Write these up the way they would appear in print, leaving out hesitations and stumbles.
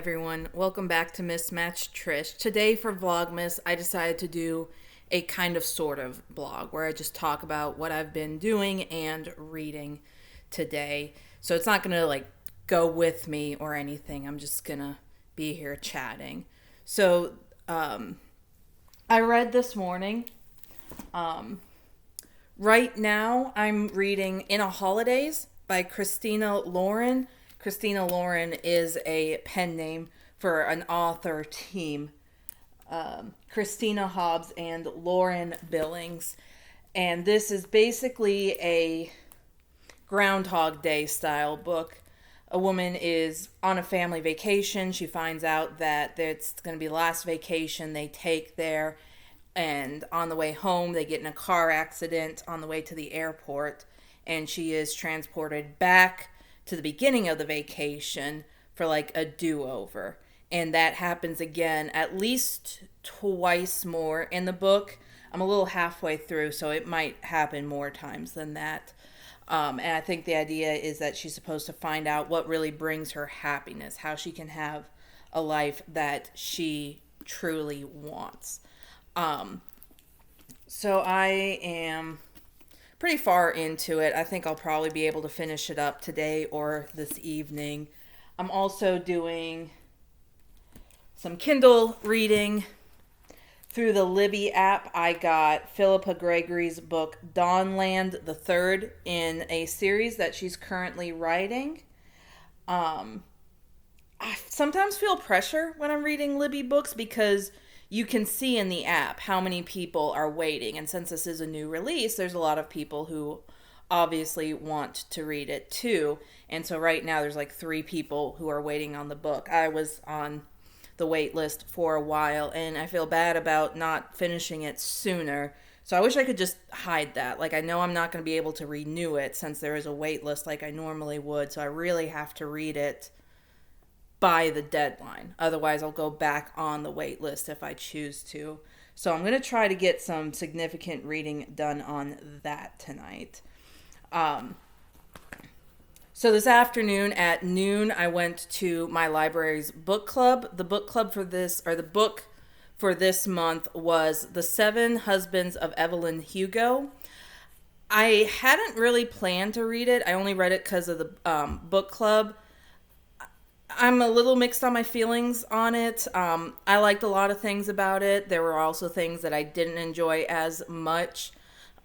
everyone. Welcome back to Mismatched Trish. Today for Vlogmas, I decided to do a kind of sort of blog where I just talk about what I've been doing and reading today. So it's not going to go with me or anything. I'm just going to be here chatting. So I read this morning. Right now I'm reading In a Holidays by Christina Lauren. Christina Lauren is a pen name for an author team. Christina Hobbs and Lauren Billings. And this is basically a Groundhog Day style book. A woman is on a family vacation. She finds out that it's going to be the last vacation they take there. And on the way home, they get in a car accident on the way to the airport. And she is transported back to the beginning of the vacation for a do-over. And that happens again at least twice more in the book. I'm a little halfway through, so it might happen more times than that. And I think the idea is that she's supposed to find out what really brings her happiness, how she can have a life that she truly wants. So I am pretty far into it. I think I'll probably be able to finish it up today or this evening. I'm also doing some Kindle reading through the Libby app. I got Philippa Gregory's book Dawnland the Third in a series that she's currently writing. I sometimes feel pressure when I'm reading Libby books because you can see in the app how many people are waiting. And since this is a new release, there's a lot of people who obviously want to read it too. And so right now there's 3 people who are waiting on the book. I was on the wait list for a while and I feel bad about not finishing it sooner. So I wish I could just hide that. I know I'm not going to be able to renew it since there is a wait list like I normally would. So I really have to read it by the deadline. Otherwise, I'll go back on the wait list if I choose to. So I'm going to try to get some significant reading done on that tonight. So this afternoon at noon, I went to my library's book club. The book club for this, or the book for this month was The Seven Husbands of Evelyn Hugo. I hadn't really planned to read it. I only read it because of the book club. I'm a little mixed on my feelings on it. I liked a lot of things about it. There were also things that I didn't enjoy as much.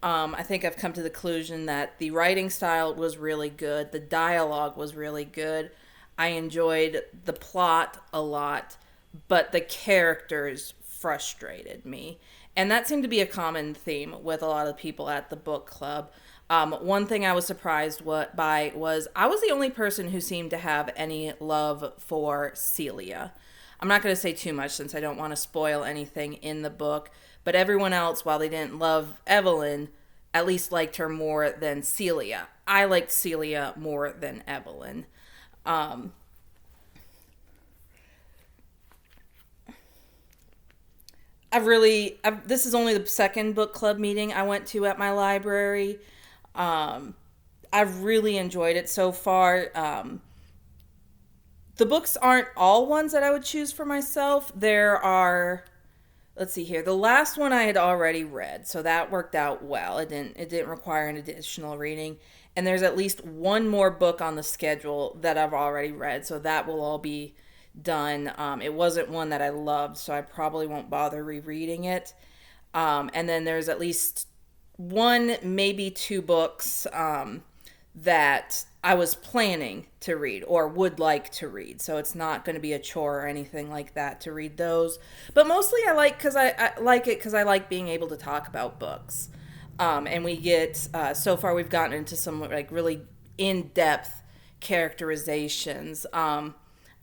I think I've come to the conclusion that the writing style was really good. The dialogue was really good. I enjoyed the plot a lot, but the characters frustrated me. And that seemed to be a common theme with a lot of people at the book club. One thing I was surprised by was I was the only person who seemed to have any love for Celia. I'm not going to say too much since I don't want to spoil anything in the book, but everyone else, while they didn't love Evelyn, at least liked her more than Celia. I liked Celia more than Evelyn. This is only the second book club meeting I went to at my library. I've really enjoyed it so far. The books aren't all ones that I would choose for myself. There are, let's see here. The last one I had already read, so that worked out well. It didn't require an additional reading. And there's at least one more book on the schedule that I've already read, so that will all be done. It wasn't one that I loved, so I probably won't bother rereading it. And then there's at least one, maybe 2 books that I was planning to read or would like to read. So it's not going to be a chore or anything like that to read those. But mostly I like it because I like being able to talk about books. And we get, so far we've gotten into some really in-depth characterizations. I'm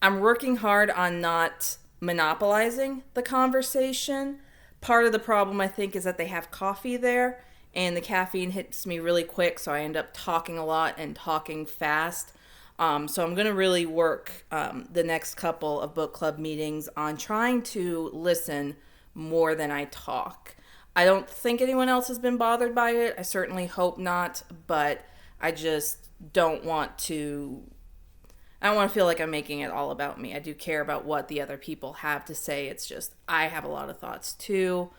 working hard on not monopolizing the conversation. Part of the problem, I think, is that they have coffee there. And the caffeine hits me really quick, so I end up talking a lot and talking fast. So I'm going to really work the next couple of book club meetings on trying to listen more than I talk. I don't think anyone else has been bothered by it. I certainly hope not, but I just don't want to I don't want to feel like I'm making it all about me. I do care about what the other people have to say. It's just I have a lot of thoughts too.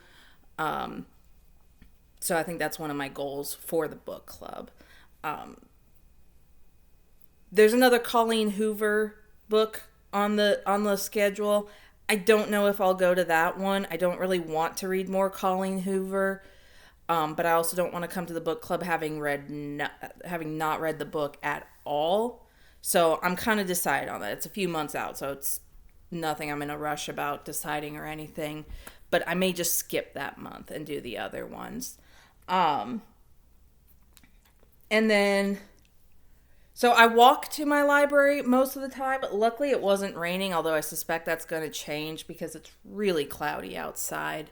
So I think that's one of my goals for the book club. There's another Colleen Hoover book on the schedule. I don't know if I'll go to that one. I don't really want to read more Colleen Hoover, but I also don't want to come to the book club having not read the book at all. So I'm kind of decided on that. It's a few months out, so it's nothing I'm in a rush about deciding or anything. But I may just skip that month and do the other ones. And then, so I walk to my library most of the time. Luckily, it wasn't raining, although I suspect that's going to change because it's really cloudy outside.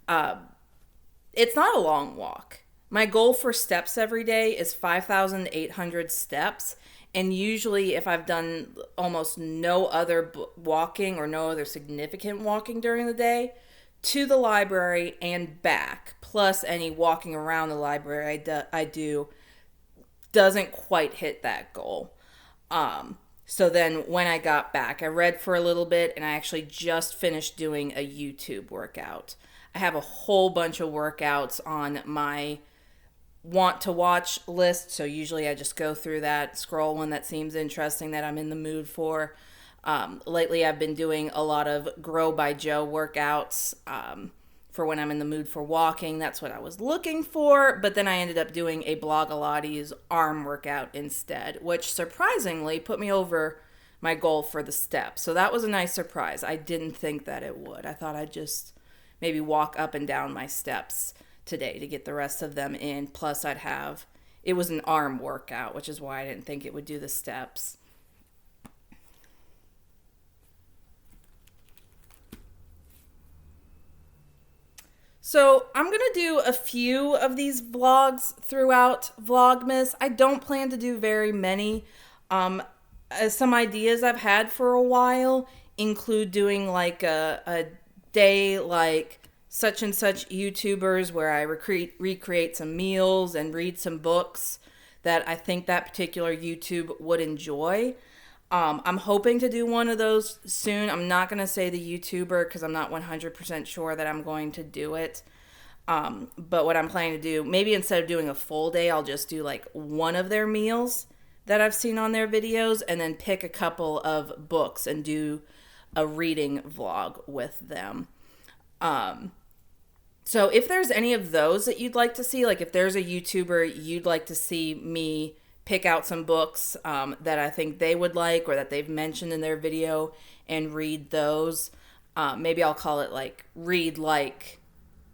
It's not a long walk. My goal for steps every day is 5,800 steps. And usually, if I've done almost no other walking or no other significant walking during the day, to the library and back, plus any walking around the library I do, doesn't quite hit that goal. So then when I got back, I read for a little bit, and I actually just finished doing a YouTube workout. I have a whole bunch of workouts on my want to watch list, so usually I just go through that, scroll one that seems interesting that I'm in the mood for. Lately I've been doing a lot of Grow by Joe workouts for when I'm in the mood for walking. That's what I was looking for, but then I ended up doing a Blogilates arm workout instead, which surprisingly put me over my goal for the steps. So that was a nice surprise. I didn't think that it would. I thought I'd just maybe walk up and down my steps today to get the rest of them in. Plus it was an arm workout, which is why I didn't think it would do the steps. So I'm going to do a few of these vlogs throughout Vlogmas. I don't plan to do very many. Some ideas I've had for a while include doing like a day like such and such YouTubers where I recreate some meals and read some books that I think that particular YouTube would enjoy. I'm hoping to do one of those soon. I'm not going to say the YouTuber because I'm not 100% sure that I'm going to do it. But what I'm planning to do, maybe instead of doing a full day, I'll just do like one of their meals that I've seen on their videos and then pick a couple of books and do a reading vlog with them. So if there's any of those that you'd like to see, like if there's a YouTuber you'd like to see me pick out some books that I think they would like or that they've mentioned in their video and read those. Maybe I'll call it like read like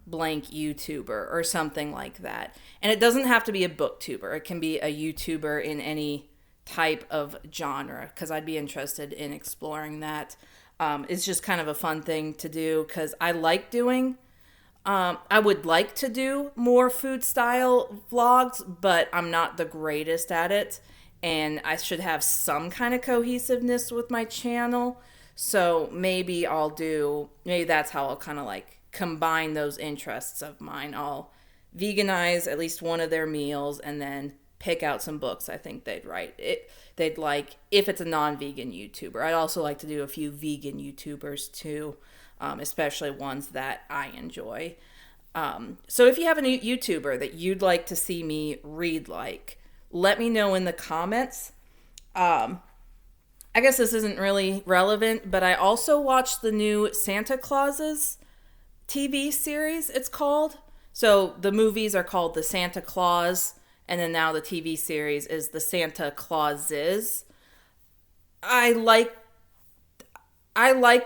blank YouTuber or something like that. And it doesn't have to be a booktuber. It can be a YouTuber in any type of genre because I'd be interested in exploring that. It's just kind of a fun thing to do because I like doing I would like to do more food style vlogs, but I'm not the greatest at it. And I should have some kind of cohesiveness with my channel. So maybe that's how I'll kind of like combine those interests of mine. I'll veganize at least one of their meals and then pick out some books I think they'd like if it's a non-vegan YouTuber. I'd also like to do a few vegan YouTubers too. Especially ones that I enjoy. So if you have a new YouTuber that you'd like to see me read like, let me know in the comments. I guess this isn't really relevant, but I also watched the new Santa Clauses TV series, it's called. So the movies are called The Santa Claus, and then now the TV series is The Santa Clauses. I liked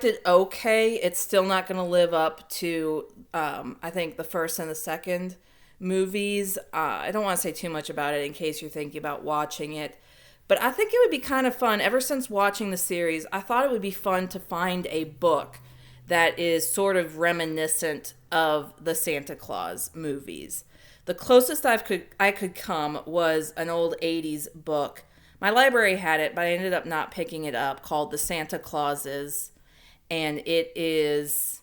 it okay. It's still not going to live up to, I think, the first and the second movies. I don't want to say too much about it in case you're thinking about watching it. But I think it would be kind of fun. Ever since watching the series, I thought it would be fun to find a book that is sort of reminiscent of the Santa Claus movies. The closest I could come was an old 80s book. My library had it, but I ended up not picking it up, called The Santa Clauses. And it is,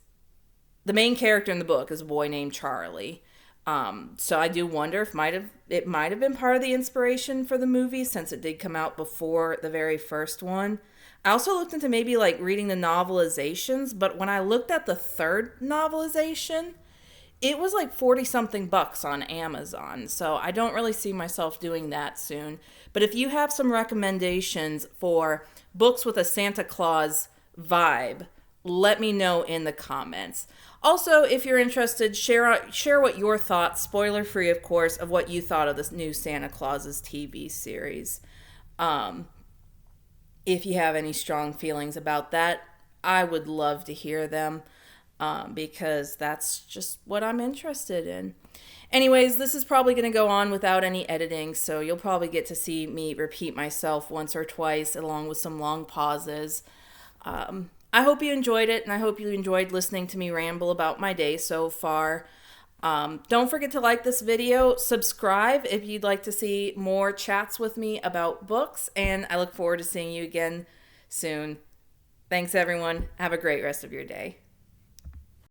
the main character in the book is a boy named Charlie. So I do wonder if it might have been part of the inspiration for the movie, since it did come out before the very first one. I also looked into maybe like reading the novelizations, but when I looked at the third novelization, it was like 40 something bucks on Amazon. So I don't really see myself doing that soon. But if you have some recommendations for books with a Santa Claus vibe, let me know in the comments. Also, if you're interested, share what your thoughts, spoiler free of course, of what you thought of this new Santa Claus's TV series. Um, if you have any strong feelings about that, I would love to hear them, because that's just what I'm interested in. Anyways, this is probably going to go on without any editing, so you'll probably get to see me repeat myself once or twice, along with some long pauses. I hope you enjoyed it, and I hope you enjoyed listening to me ramble about my day so far. Don't forget to like this video, subscribe if you'd like to see more chats with me about books, and I look forward to seeing you again soon. Thanks, everyone. Have a great rest of your day.